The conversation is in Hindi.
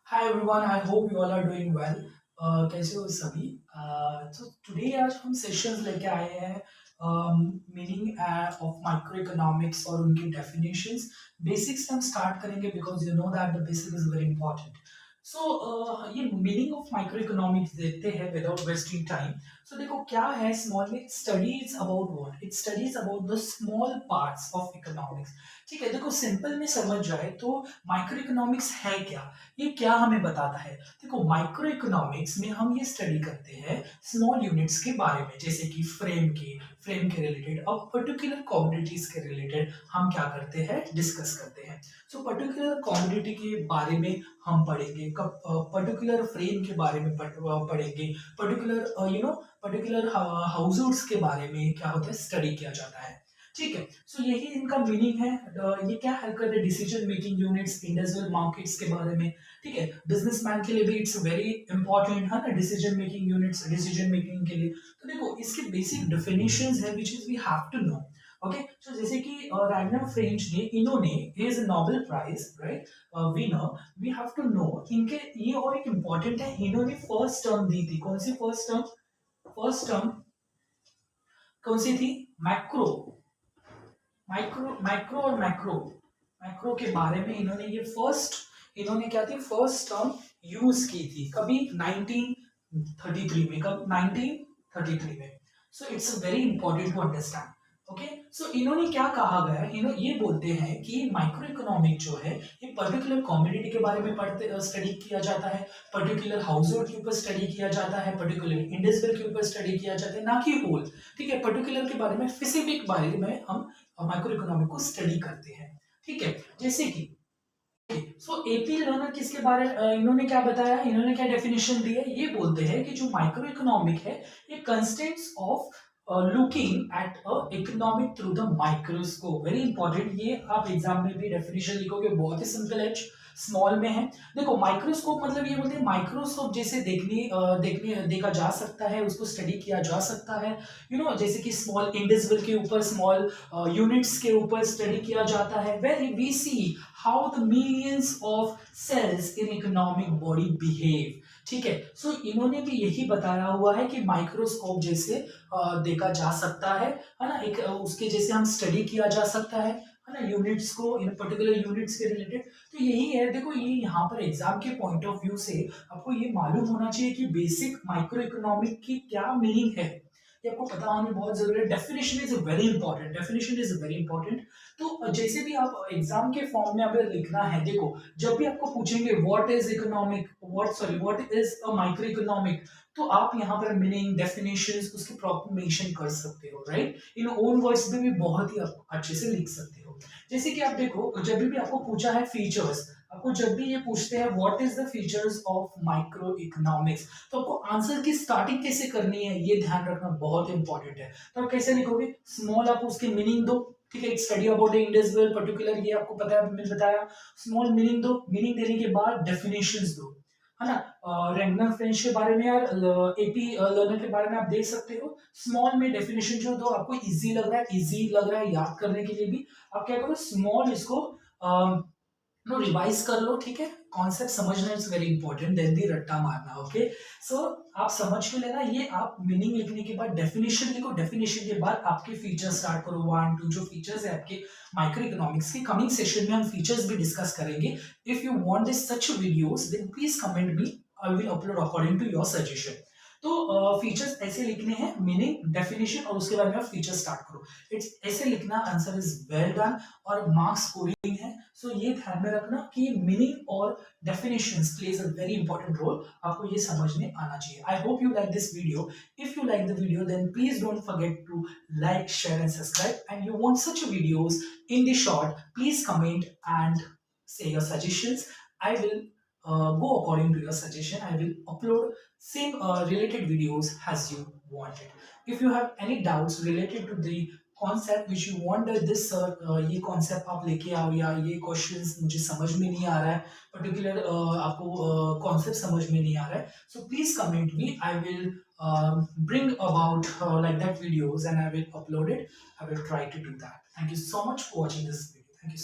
Hi everyone, I hope you all are doing well. कैसे हो सभी? तो टुडे आज हम सेशंस लेके आए हैं मीनिंग ऑफ माइक्रो इकोनॉमिक्स और उनकी डेफिनेशंस बेसिक्स हम स्टार्ट करेंगे because you know that the basic is very important. So ये मीनिंग ऑफ माइक्रो इकोनॉमिक्स देखते हैं विदाउट वेस्टिंग टाइम. सो देखो क्या है स्मॉल में studies about what it studies about the small parts of economics. ठीक है, देखो सिंपल में समझ जाए तो माइक्रो इकोनॉमिक्स है क्या, ये क्या हमें बताता है. देखो माइक्रो इकोनॉमिक्स में हम ये स्टडी करते हैं स्मॉल यूनिट्स के बारे में, जैसे कि फ्रेम के रिलेटेड अब पर्टिकुलर कमोडिटीज के रिलेटेड हम क्या करते हैं डिस्कस करते हैं. सो पर्टिकुलर कमोडिटी के बारे में हम पढ़ेंगे, कब पर्टिकुलर फ्रेम के बारे में पढ़ेंगे, पर्टिकुलर पर्टिकुलर हाउसहोल्ड्स के बारे में क्या होता है स्टडी किया जाता है. ठीक है, सो यही इनका मीनिंग है. ये क्या हेल्प करते हैं decision making units individual markets के बारे में. ठीक है, बिजनेसमैन के लिए भी इट्स वेरी इंपॉर्टेंट है ना decision making units decision making के लिए. तो देखो इसके बेसिक डेफिनेशंस है which is we have to know. Okay, so जैसे कि रैगनर फ्रेंच ने इन्होंने is Nobel prize right winner, we have to know इनके ये और एक इंपॉर्टेंट है, इन्होंने फर्स्ट टर्म दी थी. कौन सी फर्स्ट टर्म कौन सी थी? मैक्रो माइक्रो माइक्रो और मैक्रो मैक्रो के बारे में इन्होंने क्या थी फर्स्ट टर्म यूज की थी कभी 1933 में. कब? 1933 में. So it's very important to understand. Okay, so इन्होंने क्या कहा गया है, इन्होंने ये बोलते हैं कि माइक्रो इकोनॉमिक जो है ये पर्टिकुलर कम्युनिटी के बारे में पढ़ते स्टडी किया जाता है, पर्टिकुलर हाउस होल्ड के ऊपर स्टडी किया जाता है, पर्टिकुलर इंडिविजुअल के ऊपर स्टडी किया जाता है, ना कि होल. ठीक है, पर्टिकुलर के बारे में स्पेसिफिक बारे में हम माइक्रो इकोनॉमिक को स्टडी करते हैं. ठीक है, जैसे कि सो एपी लर्नर किसके बारे इन्होंने क्या बताया, इन्होंने क्या डेफिनेशन दी है, ये बोलते हैं कि जो माइक्रो इकोनॉमिक है ये constants of looking at a economic through the microscope. Very important, ये आप एग्जाम में भी डेफिनेशन लिखोगे, बहुत ही सिंपल है, स्मॉल में है. देखो माइक्रोस्कोप मतलब ये बोलते हैं माइक्रोस्कोप जैसे देखा जा सकता है, उसको स्टडी किया जा सकता है. जैसे कि स्मॉल इंडिविजुअल के ऊपर, स्मॉल यूनिट्स के ऊपर स्टडी किया जाता है, where we see how the millions of cells in economic body behave. ठीक है, सो इन्होंने भी यही बताया हुआ है कि माइक्रोस्कोप जैसे देखा जा सकता है ना, एक उसके जैसे हम स्टडी किया जा सकता है ना, यूनिट्स को इन पर्टिकुलर यूनिट्स के रिलेटेड. तो यही है, देखो ये यहाँ पर एग्जाम के पॉइंट ऑफ व्यू से आपको ये मालूम होना चाहिए कि बेसिक माइक्रो इकोनॉमिक की क्या मीनिंग है, ये आपको पता होना बहुत जरूरी है. Definition is very important. तो जैसे भी आप एग्जाम के फॉर्म में अगर लिखना है, देखो जब भी आपको पूछेंगे what is economic, what is a micro economic, तो आप यहाँ पर मीनिंग डेफिनेशंस उसकी प्रॉपर मेंशन कर सकते हो, राइट. इन ओन वर्ड्स में भी बहुत ही आप अच्छे से लिख सकते हो. जैसे कि आप देखो जब भी आपको पूछा है फीचर्स, आपको जब भी ये पूछते हैं what is the features of micro economics, तो आपको आंसर की स्टार्टिंग कैसे करनी है ये ध्यान रखना बहुत इंपॉर्टेंट है. तो आप कैसे लिखोगे, स्मॉल आप उसकी मीनिंग दो. ठीक है, स्टडी अबाउट इंडिविजुअल पर्टिकुलर ये आपको पता है, मैंने बताया. स्मॉल मीनिंग दो, मीनिंग देने के बाद डेफिनेशंस दो, है ना. रैगनर फ्रेंच के बारे में यार एपी लर्नर के बारे में आप देख सकते हो. स्मॉल में डेफिनेशन जो दो, आपको इजी लग रहा है याद करने के लिए भी, आप क्या करो स्मॉल इसको रिवाइज कर लो. ठीक है, कॉन्सेप्ट समझना इज वेरी इंपॉर्टेंट, देन दी रट्टा मारना. ओके, सो आप समझ के लेना, ये आप मीनिंग लिखने के बाद डेफिनेशन लिखो, डेफिनेशन के बाद आपके फीचर्स स्टार्ट करो, 1 2 जो फीचर्स है आपके माइक्रो इकोनॉमिक्स के. कमिंग सेशन में हम फीचर्स भी डिस्कस करेंगे. If you want this such videos then please comment me, I will upload according to your suggestion. तो फीचर्स ऐसे लिखने हैं, मीनिंग डेफिनेशन और उसके बाद में आप फीचर स्टार्ट करो. इट्स ऐसे लिखना, आंसर इज वेल डन और मार्क्स स्कोरिंग है. सो ये ध्यान में रखना कि मीनिंग और definitions plays a very important role, आपको ये समझने आना चाहिए. I hope you like this video. If you like the video then please don't forget to like share and subscribe. And you want such videos in the short, please comment and say your suggestions. I will go according to your suggestion. I will upload same related videos as you wanted. If you have any doubts related to the concept which you want this sir ये concept आप लेके आओ, या ये questions मुझे समझ में नहीं आ रहा है, particular आपको concept समझ में नहीं आ रहा है, so please comment me. I will bring about like that videos and I will upload it. I will try to do that. Thank you so much for watching this video. Thank you.